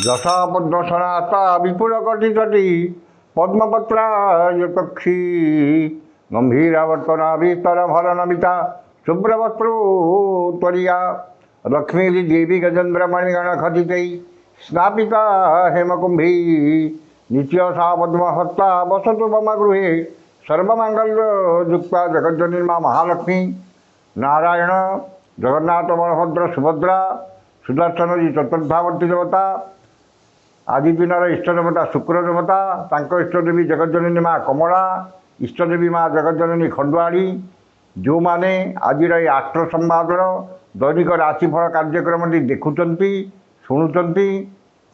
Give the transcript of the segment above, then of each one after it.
যশা পদ্মসনাতা বিপুল কটি কটি পদ্মপত্রায়তক্ষী গম্ভীরাবর্তনা বিস্তর ভরনমিতা শুভ্রবস্ত্রোত্তরিয়া লক্ষ্মী দেবী গজেন্দ্রমণিগণ খচিতৈ স্নাপিতা হেমকুম্ভী নিত্য সা পদ্মহস্তা বসতু মম গৃহে সর্বমঙ্গল যুক্তা জগজ্জনীর্মা মহালক্ষ্মী নারায়ণ জগন্নাথ বলভদ্র সুভদ্রা ସୁଦର୍ଶନଜୀ ଚତୁର୍ଦ୍ଧାବର୍ତ୍ତୀ ଦେବତା ଆଜି ଦିନର ଇଷ୍ଟ ଦେବତା ଶୁକ୍ର ଦେବତା ତାଙ୍କ ଇଷ୍ଟଦେବୀ ଜଗଜ୍ଜନନୀ ମା କମଳା ଇଷ୍ଟଦେବୀ ମା ଜଗଜ୍ଜନନୀ ଖଣ୍ଡୁଆଳି ଯେଉଁମାନେ ଆଜିର ଏହି ଆଷ୍ଟ୍ର ସମ୍ବାଦର ଦୈନିକ ରାଶିଫଳ କାର୍ଯ୍ୟକ୍ରମଟି ଦେଖୁଛନ୍ତି ଶୁଣୁଛନ୍ତି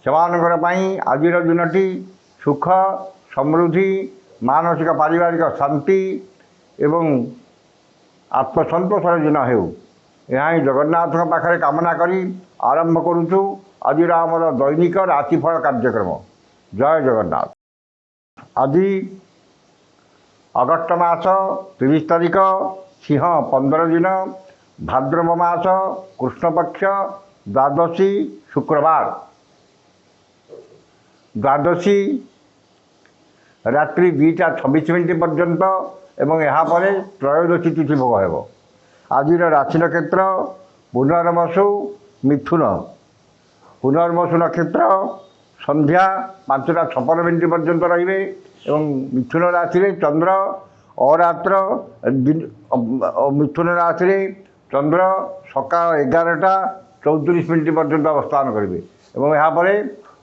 ସେମାନଙ୍କର ପାଇଁ ଆଜିର ଦିନଟି ସୁଖ ସମୃଦ୍ଧି ମାନସିକ ପାରିବାରିକ ଶାନ୍ତି ଏବଂ ଆତ୍ମସନ୍ତୋଷର ଦିନ ହେଉ ଏହା ହିଁ ଜଗନ୍ନାଥଙ୍କ ପାଖରେ କାମନା କରି ଆରମ୍ଭ କରୁଛୁ ଆଜିର ଆମର ଦୈନିକ ରାଶିଫଳ କାର୍ଯ୍ୟକ୍ରମ। ଜୟ ଜଗନ୍ନାଥ। ଆଜି ଅଗଷ୍ଟ ମାସ 30 ତାରିଖ ସିଂହ 15 ଦିନ ଭାଦ୍ରବ ମାସ କୃଷ୍ଣପକ୍ଷ ଦ୍ୱାଦଶୀ ଶୁକ୍ରବାର। ଦ୍ୱାଦଶୀ ରାତ୍ରି 2ଟା 26 ମିନିଟ୍ ପର୍ଯ୍ୟନ୍ତ ଏବଂ ଏହାପରେ ତ୍ରୟୋଦଶୀ ତିଥି ଭୋଗ ହେବ। ଆଜିର ରାଶି ନକ୍ଷତ୍ର ପୁନର୍ବସୁ ମିଥୁନ। ପୁନର୍ବସୁ ନକ୍ଷତ୍ର ସନ୍ଧ୍ୟା 5ଟା 56 ମିନିଟ୍ ପର୍ଯ୍ୟନ୍ତ ରହିବେ ଏବଂ ମିଥୁନ ରାଶିରେ ଚନ୍ଦ୍ର ଅରାତ୍ର ମିଥୁନ ରାଶିରେ ଚନ୍ଦ୍ର ସକାଳ 11ଟା 34 ମିନିଟ୍ ପର୍ଯ୍ୟନ୍ତ ଅବସ୍ଥାନ କରିବେ ଏବଂ ଏହାପରେ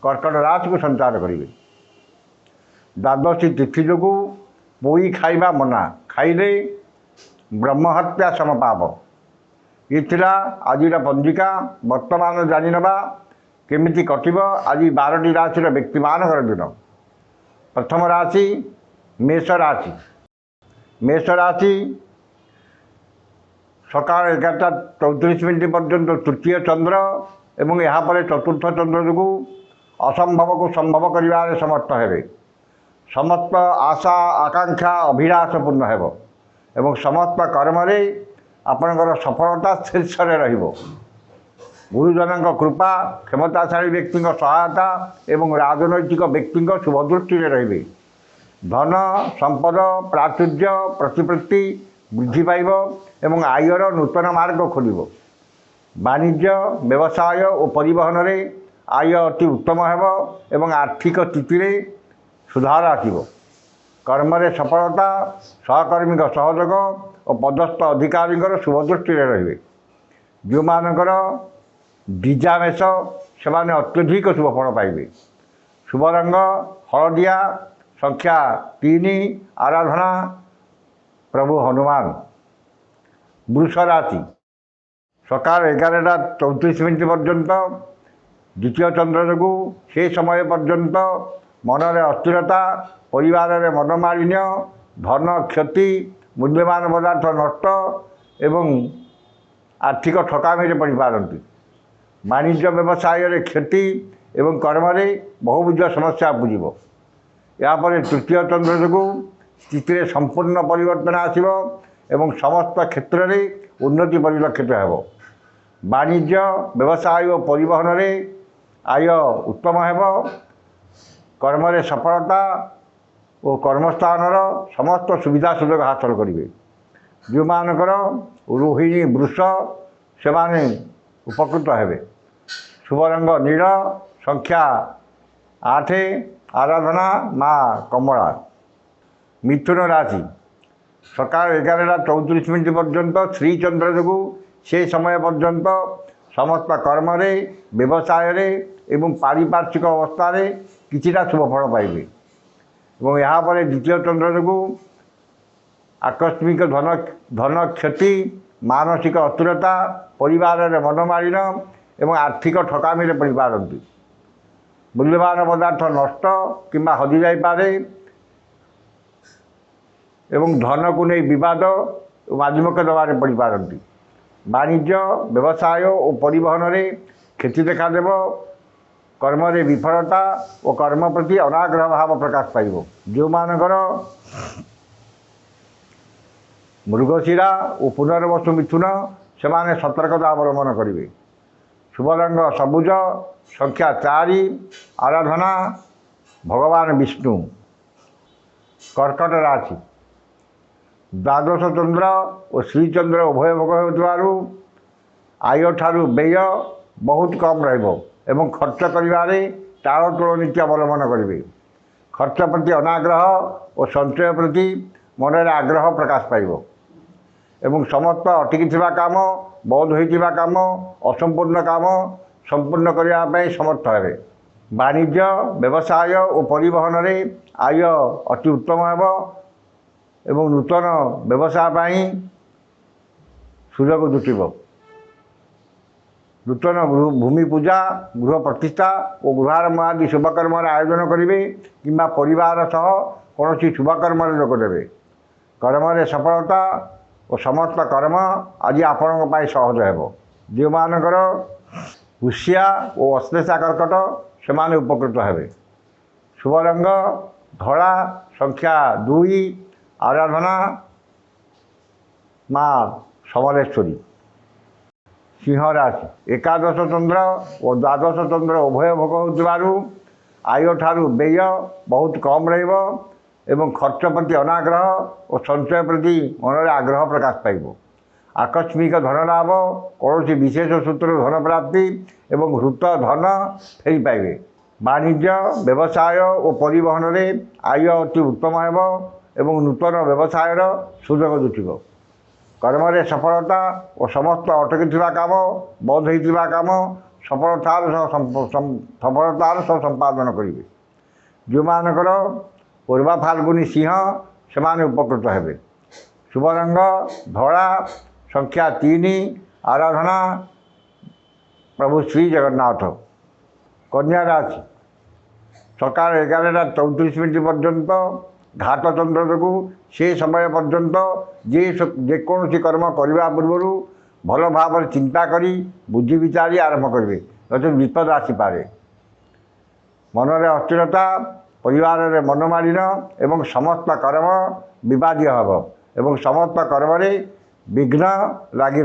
କର୍କଟ ରାଶିକୁ ସଞ୍ଚାର କରିବେ। ଦ୍ୱାଦଶୀ ତିଥି ଯୋଗୁଁ ପୋଇ ଖାଇବା ମନା, ଖାଇଲେ ବ୍ରହ୍ମହତ୍ୟା ସମପାପ। ଇଏ ଥିଲା ଆଜିର ପଞ୍ଜିକା। ବର୍ତ୍ତମାନ ଜାଣିନେବା କେମିତି କଟିବ ଆଜି 12ଟି ରାଶିର ବ୍ୟକ୍ତିମାନଙ୍କର ଦିନ। ପ୍ରଥମ ରାଶି ମେଷ ରାଶି। ମେଷ ରାଶି ସକାଳ 11ଟା 34 ମିନିଟ୍ ପର୍ଯ୍ୟନ୍ତ ତୃତୀୟ ଚନ୍ଦ୍ର ଏବଂ ଏହାପରେ ଚତୁର୍ଥ ଚନ୍ଦ୍ର ଯୋଗୁଁ ଅସମ୍ଭବକୁ ସମ୍ଭବ କରିବାରେ ସମର୍ଥ ହେବେ। ସମସ୍ତ ଆଶା ଆକାଂକ୍ଷା ଅଭିଳାଷ ପୂର୍ଣ୍ଣ ହେବ ଏବଂ ସମସ୍ତ କର୍ମରେ ଆପଣଙ୍କର ସଫଳତା ଶୀର୍ଷରେ ରହିବ। ଗୁରୁଜନଙ୍କ କୃପା, କ୍ଷମତାଶାଳୀ ବ୍ୟକ୍ତିଙ୍କ ସହାୟତା ଏବଂ ରାଜନୈତିକ ବ୍ୟକ୍ତିଙ୍କ ଶୁଭଦୃଷ୍ଟିରେ ରହିବେ। ଧନ ସମ୍ପଦ ପ୍ରାଚୁର୍ଯ୍ୟ ପ୍ରତିପତ୍ତି ବୃଦ୍ଧି ପାଇବ ଏବଂ ଆୟର ନୂତନ ମାର୍ଗ ଖୋଲିବ। ବାଣିଜ୍ୟ ବ୍ୟବସାୟ ଓ ପରିବହନରେ ଆୟ ଅତି ଉତ୍ତମ ହେବ ଏବଂ ଆର୍ଥିକ ସ୍ଥିତିରେ ସୁଧାର ଆସିବ। କର୍ମରେ ସଫଳତା, ସହକର୍ମୀଙ୍କ ସହଯୋଗ ଓ ପଦସ୍ଥ ଅଧିକାରୀଙ୍କର ଶୁଭଦୃଷ୍ଟିରେ ରହିବେ। ଯେଉଁମାନଙ୍କର ଦ୍ୱିଜା ମେଷ ସେମାନେ ଅତ୍ୟଧିକ ଶୁଭଫଳ ପାଇବେ। ଶୁଭ ରଙ୍ଗ ହଳଦିଆ, ସଂଖ୍ୟା 3, ଆରାଧନା ପ୍ରଭୁ ହନୁମାନ। ବୃଷ ରାଶି ସକାଳ 11ଟା 34 ମିନିଟ୍ ପର୍ଯ୍ୟନ୍ତ ଦ୍ୱିତୀୟ ଚନ୍ଦ୍ର ଯୋଗୁଁ ସେ ସମୟ ପର୍ଯ୍ୟନ୍ତ ମନରେ ଅସ୍ଥିରତା, ପରିବାରରେ ମନମାଳିନ୍ୟ, ଧନ କ୍ଷତି, ମୂଲ୍ୟବାନ ପଦାର୍ଥ ନଷ୍ଟ ଏବଂ ଆର୍ଥିକ ଠକାମିରେ ପଡ଼ିପାରନ୍ତି। ବାଣିଜ୍ୟ ବ୍ୟବସାୟରେ କ୍ଷତି ଏବଂ କର୍ମରେ ବହୁବିଧ ସମସ୍ୟା ଉପୁଜିବ। ଏହାପରେ ତୃତୀୟ ଚନ୍ଦ୍ର ଯୋଗୁଁ ସ୍ଥିତିରେ ସମ୍ପୂର୍ଣ୍ଣ ପରିବର୍ତ୍ତନ ଆସିବ ଏବଂ ସମସ୍ତ କ୍ଷେତ୍ରରେ ଉନ୍ନତି ପରିଲକ୍ଷିତ ହେବ। ବାଣିଜ୍ୟ ବ୍ୟବସାୟ ଓ ପରିବହନରେ ଆୟ ଉତ୍ତମ ହେବ। କର୍ମରେ ସଫଳତା ଓ କର୍ମସ୍ଥାନର ସମସ୍ତ ସୁବିଧା ସୁଯୋଗ ହାସଲ କରିବେ। ଯେଉଁମାନଙ୍କର ରୋହିଣୀ ବୃଷ ସେମାନେ ଉପକୃତ ହେବେ। ଶୁଭ ରଙ୍ଗ ନୀଳ, ସଂଖ୍ୟା 8, ଆରାଧନା ମା କମଳା। ମିଥୁନ ରାଶି ସକାଳ 11ଟା 34 ମିନିଟ୍ ପର୍ଯ୍ୟନ୍ତ ଶ୍ରୀଚନ୍ଦ୍ର ଯୋଗୁଁ ସେ ସମୟ ପର୍ଯ୍ୟନ୍ତ ସମସ୍ତ କର୍ମରେ, ବ୍ୟବସାୟରେ ଏବଂ ପାରିପାର୍ଶ୍ୱିକ ଅବସ୍ଥାରେ କିଛିଟା ଶୁଭଫଳ ପାଇବେ ଏବଂ ଏହାପରେ ଦ୍ୱିତୀୟ ଚନ୍ଦ୍ର ଯୋଗୁଁ ଆକସ୍ମିକ ଧନ କ୍ଷତି, ମାନସିକ ଅସ୍ଥିରତା, ପରିବାରରେ ମନମାଳିନ୍ୟ ଏବଂ ଆର୍ଥିକ ଠକାମିରେ ପଡ଼ିପାରନ୍ତି। ମୂଲ୍ୟବାନ ପଦାର୍ଥ ନଷ୍ଟ କିମ୍ବା ହଜିଯାଇପାରେ ଏବଂ ଧନକୁ ନେଇ ବିବାଦ ଓ ଆଜିମୁଖ ଦେବାରେ ପଡ଼ିପାରନ୍ତି। ବାଣିଜ୍ୟ ବ୍ୟବସାୟ ଓ ପରିବହନରେ କ୍ଷତି ଦେଖାଦେବ। କର୍ମରେ ବିଫଳତା ଓ କର୍ମ ପ୍ରତି ଅନାଗ୍ରହ ଭାବ ପ୍ରକାଶ ପାଇବ। ଯେଉଁମାନଙ୍କର ମୃଗଶିରା ଓ ପୁନର୍ବସୁ ମିଥୁନ ସେମାନେ ସତର୍କତା ଅବଲମ୍ବନ କରିବେ। शुभ रंग सबुज संख्या 4 आराधना भगवान विष्णु। कर्कट राशि द्वादश चंद्र और श्रीचंद्र उभय भोग हो आय ठारू व्यय बहुत कम एवं खर्च करिबारे टालटोल नीति अवलंबन करेंगे। खर्च प्रति अनाग्रह और संचय प्रति मनरे आग्रह प्रकाश पाइब एवं समस्त अटकी काम बंद होता काम असंपूर्ण काम संपूर्ण करने समर्थ हे। वाणिज्य व्यवसाय और परिवहन में आय अति उत्तम एवं नूतन व्यवसाय सुजोग जुटिब। नूतन भूमि पूजा गृह प्रतिष्ठा और गृहारंभ आदि शुभकर्म आयोजन करेंगे कि परिवार सह कौन शुभकर्म जोग देवे। कर्म सफलता और समस्त कर्म आज आपण सहज हो। जो मानकर पुष्या और अश्लेषा कर्कट से उपकृत हे। शुभ रंग धड़ा संख्या 2 आराधना माँ समलेश्वरी। सिंह राशि एकादश चंद्र और द्वादश चंद्र उभय भोग हो आय ठारू व्यय बहुत कम एवं खर्च प्रति अनाग्रह और संचय प्रति मनरे आग्रह प्रकाश पाइब। आकस्मिक धन लाभ कौन विशेष सूत्र धन प्राप्ति एवं हृत धन फेरी पाइबे। वाणिज्य व्यवसाय और परिवहन में आय अति उत्तम एवं नूतन व्यवसाय सुजोग जुटिब। कर्म सफलता और समस्त अटकी काम बंद होता काम सफलतार सह संपादन करेंगे। जो मानकर पूर्वा फाल्गुनी सिंह से उपकृत हे। शुभ रंग धड़ा संख्या 3 आराधना प्रभु श्री जगन्नाथ। कन्या राशि सकाल 11:34 पर्यंत घात चंद्र जो से समय पर्यंत जेकोसी कर्म करने पूर्व भल भाव चिंता करी बुद्धि विचारी आरंभ करेंगे नचेत विपद आसीपे। मनरे अस्थिरता परिवार में मनमालिन एवं समस्त कर्म विवादीय हम एवं समस्त कर्म विघ्न लगी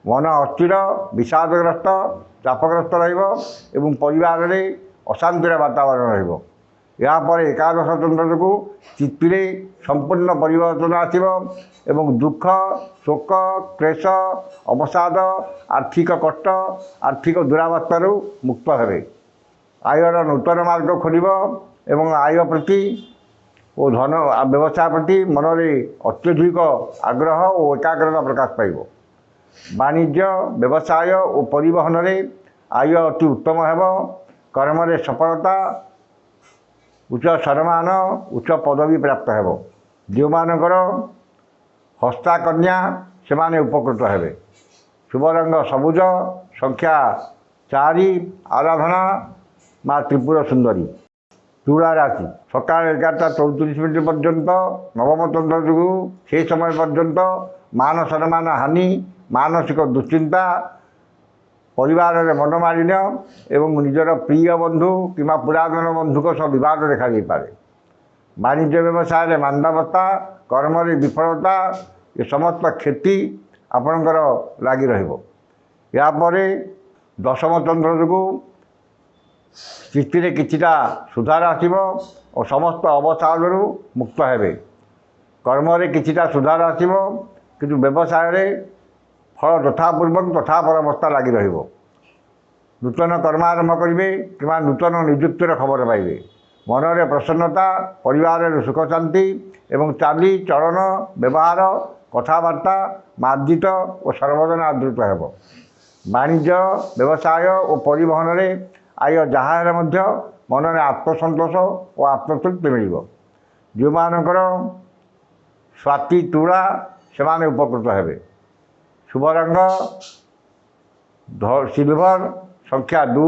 मन अस्थिर विषादग्रस्त चापग्रस्त एवं परिवार में अशांतिर वातावरण यापर एकादश चंद्र जो चित्ती संपूर्ण परिवर्तन आसव एवं दुख शोक क्लेश अवसाद आर्थिक कष्ट आर्थिक दुरावस्था मुक्त हे। आयर नूतन मार्ग खोल एवं आय प्रति और धन व्यवसाय प्रति मनरे अत्यधिक आग्रह और एकाग्रता प्रकाश पाइब। वाणिज्य व्यवसाय और परिवहन में आय अति उत्तम हो। कर्म सफलता उच्च सम्मान उच्च पदवी प्राप्त हो। जो मानकर हस्ता कन्या से उपकृत हे। शुभ रंग सबुज संख्या 4 आराधना माँ त्रिपुर सुंदरी। तुला राशि सकाल 11:34 पर्यंत नवम चंद्र जो से समय पर्यंत मान सम्मान हानि मानसिक दुश्चिंता परिवार में मनमालिन्य एवं निजर प्रिय बंधु कि पुरातन बंधुक सह विवाद देखा पारे। वाणिज्य व्यवसाय मांदावस्था कर्म विफलता ये समस्त क्षति आपणकर लगी रपर। दशम चंद्र जो स्थिति किछिटा सुधार आसव और समस्त अवसाद मुक्त हे। कर्म किछिटा सुधार आसव किंतु व्यवसाय फल यथापूर्वक तथा परवस्था लगी नूतन कर्म आरंभ करेंगे कि नूतन निजुक्तिर खबर पाइबे। मनरे प्रसन्नता परिवार सुख शांति एवं चाली चलन व्यवहार कथबार्ता मार्जित और सर्वजन आदृत हो। वाणिज्य व्यवसाय और परिवहन में आय जहाँ मनरे आत्मसंतोष और आत्मतृप्ति मिल। जो मानकर स्वाति तुला से उपकृत हे। शुभ रंग सिल्वर संख्या 2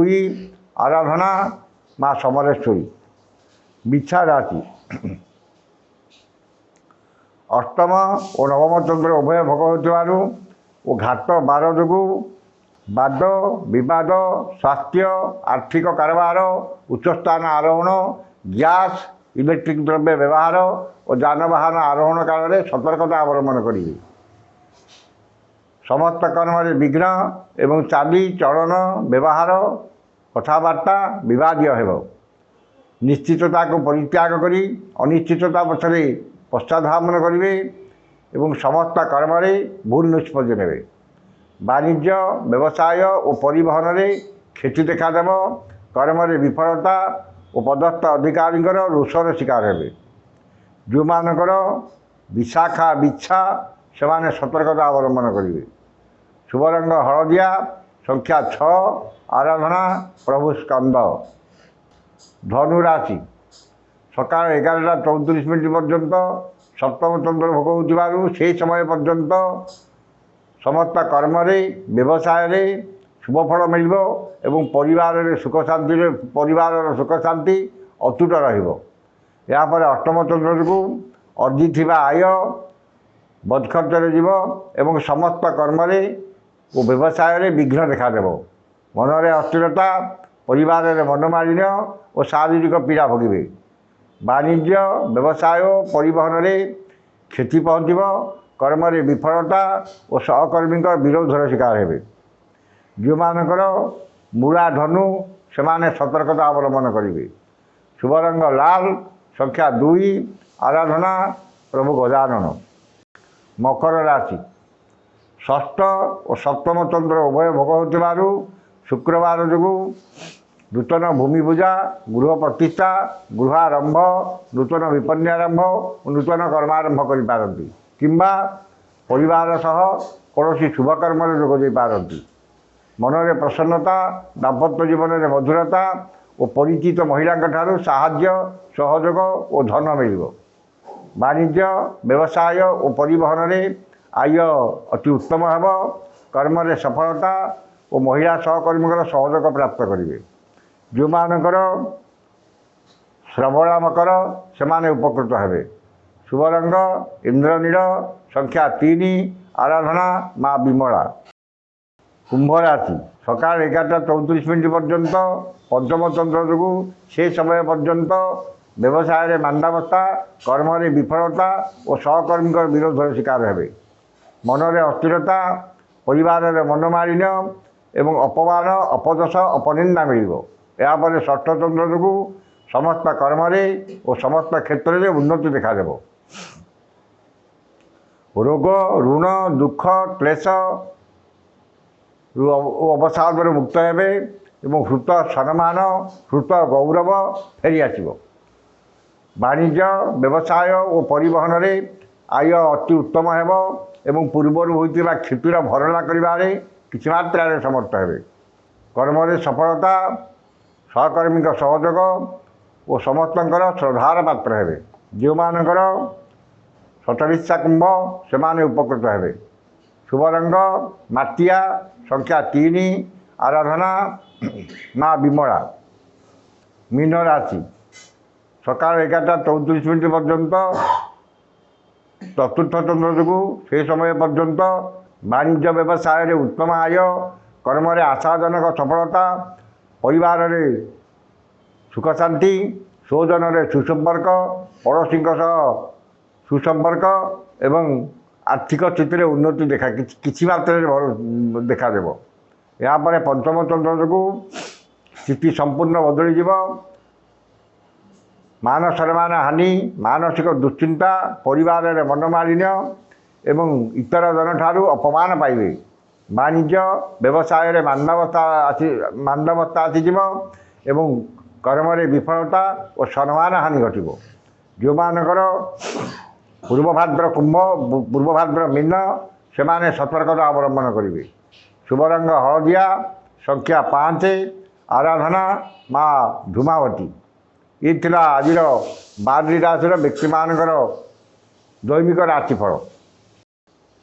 आराधना माँ समलेश्वरी। बिच्छा राशि अष्टम और नवम चंद्र उभय भोग हो घात 12 जो वाद विवाद स्वास्थ्य आर्थिक कारोबार उच्च स्थान आरोहण गैस इलेक्ट्रिक द्रव्य व्यवहार और जानवाहन आरोहण काल में सतर्कता अवलंबन करेंगे। समस्त कर्म विघ्न एवं चाली चलन व्यवहार कथबार्ता विवादीय हेब। निश्चितता को परित्याग करी अनिश्चितता पछरे पश्चाधावन करेंगे एवं समस्त कर्म भूल निष्पत्ति ने। वाणिज्य व्यवसाय और परिवहन में क्षति देखादेव। कर्म विफलता और पदस्थ अधिकारी रोषर शिकार हे। जो मानकर विशाखा विच्छा से सतर्कता अवलंबन करेंगे। शुभ रंग हलदिया, संख्या 6, आराधना प्रभु स्कंद। धनु राशि सकाल 11:34 पर्यंत सप्तम चंद्र भोग हो से समय पर्यंत समस्त कर्म व्यवसाय शुभफल मिल एवं परिवार सुख शांति परिवार सुख शांति अतुट रपर। अष्टम चंद्र को अर्जित आय बदखर्चर जीव एवं समस्त कर्म और व्यवसाय विघ्न देखादेव। मनरे अस्थिरता, परिवार मनमालिन्य और शारीरिक पीड़ा भोगे। वाणिज्य व्यवसाय परिवहन में क्षति पहुँच। कर्म विफलता और सहकर्मी विरोधर शिकार हे। जो मानकर मूला धनु से सतर्कता अवलंबन करेंगे। शुभ रंग लाल, संख्या 2, आराधना प्रभु गजानन। मकर राशि षष्ठ और सप्तम चंद्र उभय भोग हो शुक्रवार जो नूतन भूमि पूजा, गृह प्रतिष्ठा, गृहारंभ, नूतन विपण्य आरंभ और नूतन कर्मारंभ करें किंबा परिवार सह कौन शुभकर्म जोग दे पारती। मनरे प्रसन्नता, दाम्पत्य जीवन में मधुरता और परिचित महिला साहाय्य सहयोग और धन मिल। वाणिज्य व्यवसाय और परिवहन में आय अति उत्तम हेब। कर्म सफलता और महिला सहकर्मी सहयोग प्राप्त करेंगे। जो मानकर श्रवणा मकर से उपकृत हेबे। शुभ रंग इंद्रनील, संख्या 3, आराधना माँ विमला। कुंभ राशि सकाल 11:34 पर्यंत पंचम चंद्र जो से समय पर्यंत व्यवसाय मांदावस्था, कर्म विफलता और सहकर्मी विरोधर शिकार हे। मनरे अस्थिरता, परिवार मनमालिन्य एवं अपमान अपदश अपनिंदा मिल। यापर षष्ठ चंद्र जो समस्त कर्म और समस्त क्षेत्र में उन्नति देखादेव। रोग ऋण दुख क्लेश अवसाद मुक्त हे एवं हृत सम्मान हृत गौरव फेरी आसब। वाणिज्य व्यवसाय और परिवहन में आय अति उत्तम हेब एवं पूर्वर होता क्षतिर भरणा करें किसी मात्रा समर्थ हे। कर्म सफलता, सहकर्मी सहयोग और समस्त श्रद्धार पात्र हे। जो मानकर शतभिक्षा कुंभ से उपकृत हे। शुभ रंग माटिया, संख्या 3, आराधना माँ विमला। मीन राशि सकाल 11:34 पर्यंत चतुर्थ चंद्र जो से समय पर्यंत वाणिज्य व्यवसाय उत्तम आय, कर्म आशाजनक सफलता, परिवार सुख शांति, स्वजन सुसंपर्क, पड़ोशी सुसंपर्क एवं आर्थिक स्थिति में उन्नति देखा किसी मात्रा देखादेव। यापर पंचम चंद्र जो स्थिति संपूर्ण बदली जीव। मान सम्मान हानि, मानसिक दुश्चिंता, परिवार मनमालिन्य एवं इतर जन ठारू अपमान पाइबे। वाणिज्य व्यवसाय मांदावस्था आसीजिव एवं कर्म विफलता और सम्मान हानि घटब। जो मानकर पूर्वभाद्र कुंभ, पूर्वभाद्र मीन से सतर्कता अवलंबन करेंगे। शुभ रंग हलदिया, संख्या 5, आराधना माँ धूमावती। ये आज 12 राशि व्यक्ति मान दैविक राशिफल।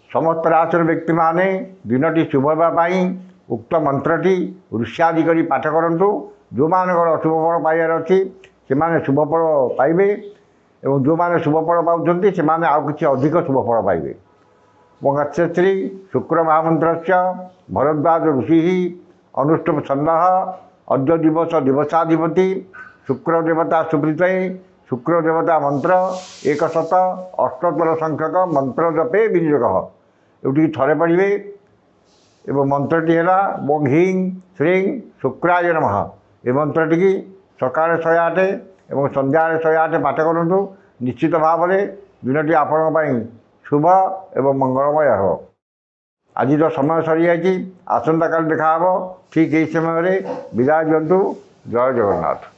समस्त राशि व्यक्ति माने दिनटी शुभ होगापाई उक्त मंत्रटी ऋष्यादि कर पाठ करूँ। जो मान अशुभ फल पाइबार अच्छी से शुभफल पाइबे और जो मैंने शुभफल पाँच से आउ कि अधिक शुभफल पाइबे। गच्छश्री शुक्र महामंत्र भरद्वाज ऋषि अनुष्टुप छंद अद्य दिवस दिवसाधिपति शुक्र देवता सुप्रीत शुक्र देवता मंत्र 100 अष्टोत्तर संख्यक मंत्र जपे विनियोग। ये थे पढ़े ଏବଂ ମନ୍ତ୍ରଟି ହେଲା ଓଁ ଘିଂ ଶ୍ରୀଂ ଶୁକ୍ରାୟ ନମଃ। ଏ ମନ୍ତ୍ରଟିକି ସକାଳେ 108 ଏବଂ ସନ୍ଧ୍ୟାରେ 108 ପାଠ କରନ୍ତୁ। ନିଶ୍ଚିତ ଭାବରେ ଦିନଟି ଆପଣଙ୍କ ପାଇଁ ଶୁଭ ଏବଂ ମଙ୍ଗଳମୟ ହେବ। ଆଜିର ସମୟ ସରିଯାଇଛି। ଆସନ୍ତାକାଲି ଦେଖା ହେବ ଠିକ୍ ଏହି ସମୟରେ। ବିଦାୟ ଦିଅନ୍ତୁ। ଜୟ ଜଗନ୍ନାଥ।